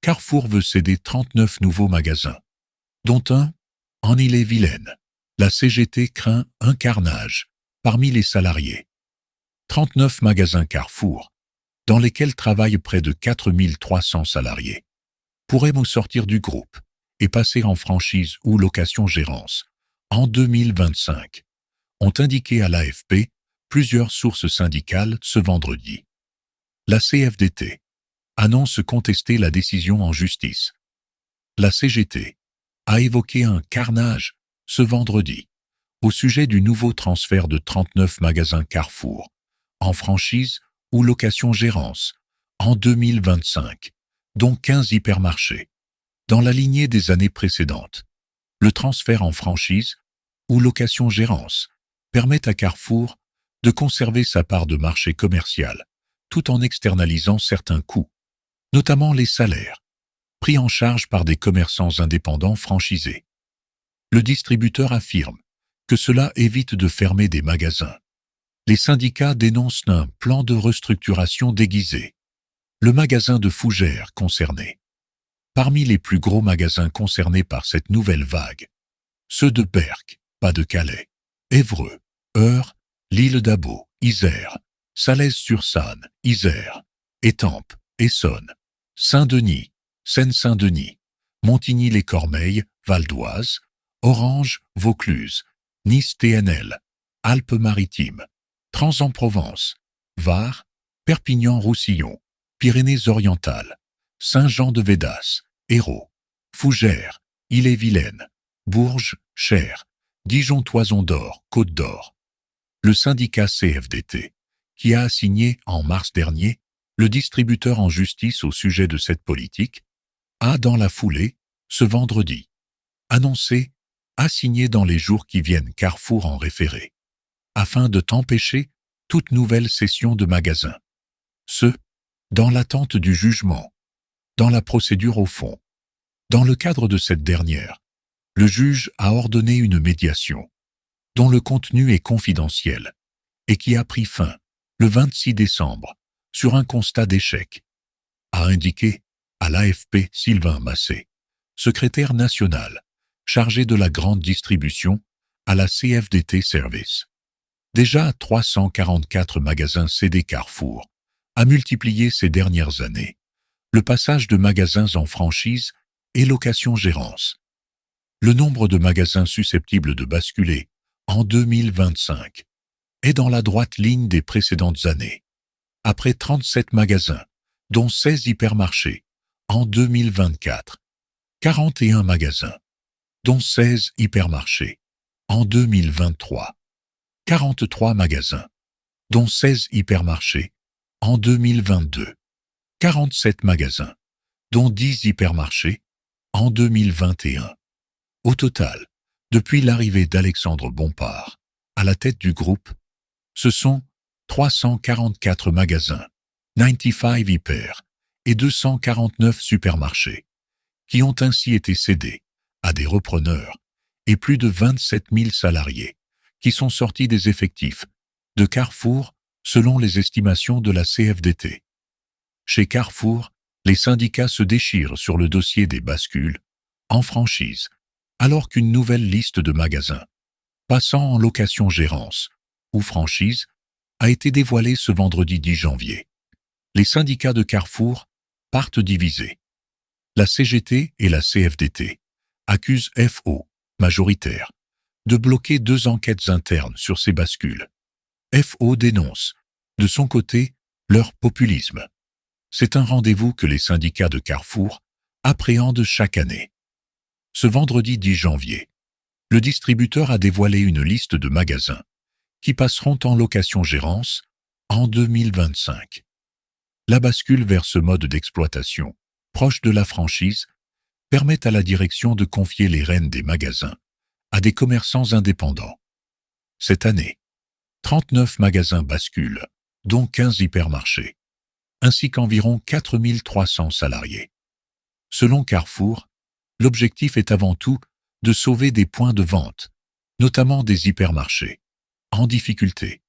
Carrefour veut céder 39 nouveaux magasins, dont un en Ille-et-Vilaine. La CGT craint un carnage parmi les salariés. 39 magasins Carrefour, dans lesquels travaillent près de 4300 salariés, pourraient sortir du groupe et passer en franchise ou location-gérance en 2025, ont indiqué à l'AFP plusieurs sources syndicales ce vendredi. La CFDT annonce contester la décision en justice. La CGT a évoqué un carnage ce vendredi au sujet du nouveau transfert de 39 magasins Carrefour en franchise ou location-gérance en 2025, dont 15 hypermarchés, dans la lignée des années précédentes. Le transfert en franchise ou location-gérance permet à Carrefour de conserver sa part de marché commercial tout en externalisant certains coûts, notamment les salaires, pris en charge par des commerçants indépendants franchisés. Le distributeur affirme que cela évite de fermer des magasins. Les syndicats dénoncent un plan de restructuration déguisé. Le magasin de Fougères concerné. Parmi les plus gros magasins concernés par cette nouvelle vague, ceux de Berck, Pas-de-Calais, Évreux, Eure, l'île d'Abo, Isère, Salaise-sur-Sanne, Isère, Étampes, Essonne, Saint-Denis, Seine-Saint-Denis, Montigny-les-Cormeilles, Val d'Oise, Orange, Vaucluse, Nice-TNL, Alpes-Maritimes, Trans-en-Provence, Var, Perpignan-Roussillon, Pyrénées-Orientales, Saint-Jean-de-Védas, Hérault, Fougères, Ille-et-Vilaine, Bourges, Cher, Dijon-Toison d'Or, Côte d'Or. Le syndicat CFDT, qui a assigné en mars dernier le distributeur en justice au sujet de cette politique, a dans la foulée, ce vendredi, annoncé assigner dans les jours qui viennent Carrefour en référé, afin de t'empêcher toute nouvelle cession de magasins. Ce, dans l'attente du jugement, dans la procédure au fond. Dans le cadre de cette dernière, le juge a ordonné une médiation, dont le contenu est confidentiel, et qui a pris fin le 26 décembre sur un constat d'échec, a indiqué à l'AFP Sylvain Massé, secrétaire national chargé de la grande distribution à la CFDT Service. Déjà 344 magasins cédés Carrefour a multiplié ces dernières années le passage de magasins en franchise et location-gérance. Le nombre de magasins susceptibles de basculer en 2025 est dans la droite ligne des précédentes années. Après 37 magasins, dont 16 hypermarchés, en 2024, 41 magasins, dont 16 hypermarchés, en 2023, 43 magasins, dont 16 hypermarchés, en 2022, 47 magasins, dont 10 hypermarchés, en 2021. Au total, depuis l'arrivée d'Alexandre Bompard à la tête du groupe, ce sont 344 magasins, 95 hyper et 249 supermarchés, qui ont ainsi été cédés à des repreneurs et plus de 27 000 salariés qui sont sortis des effectifs de Carrefour selon les estimations de la CFDT. Chez Carrefour, les syndicats se déchirent sur le dossier des bascules en franchise, alors qu'une nouvelle liste de magasins passant en location-gérance ou franchise a été dévoilée ce vendredi 10 janvier. Les syndicats de Carrefour partent divisés. La CGT et la CFDT accusent FO, majoritaire, de bloquer 2 enquêtes internes sur ces bascules. FO dénonce, de son côté, leur populisme. C'est un rendez-vous que les syndicats de Carrefour appréhendent chaque année. Ce vendredi 10 janvier, le distributeur a dévoilé une liste de magasins qui passeront en location-gérance en 2025. La bascule vers ce mode d'exploitation, proche de la franchise, permet à la direction de confier les rênes des magasins à des commerçants indépendants. Cette année, 39 magasins basculent, dont 15 hypermarchés, ainsi qu'environ 4300 salariés. Selon Carrefour, l'objectif est avant tout de sauver des points de vente, notamment des hypermarchés, en difficulté.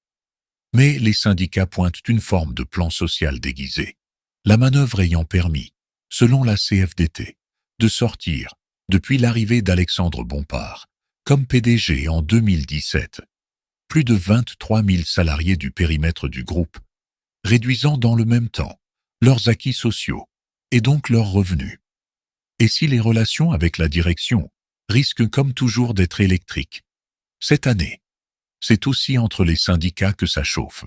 Mais les syndicats pointent une forme de plan social déguisé, la manœuvre ayant permis selon la CFDT, de sortir, depuis l'arrivée d'Alexandre Bompard, comme PDG en 2017, plus de 23 000 salariés du périmètre du groupe, réduisant dans le même temps leurs acquis sociaux et donc leurs revenus. Et si les relations avec la direction risquent comme toujours d'être électriques, cette année, c'est aussi entre les syndicats que ça chauffe.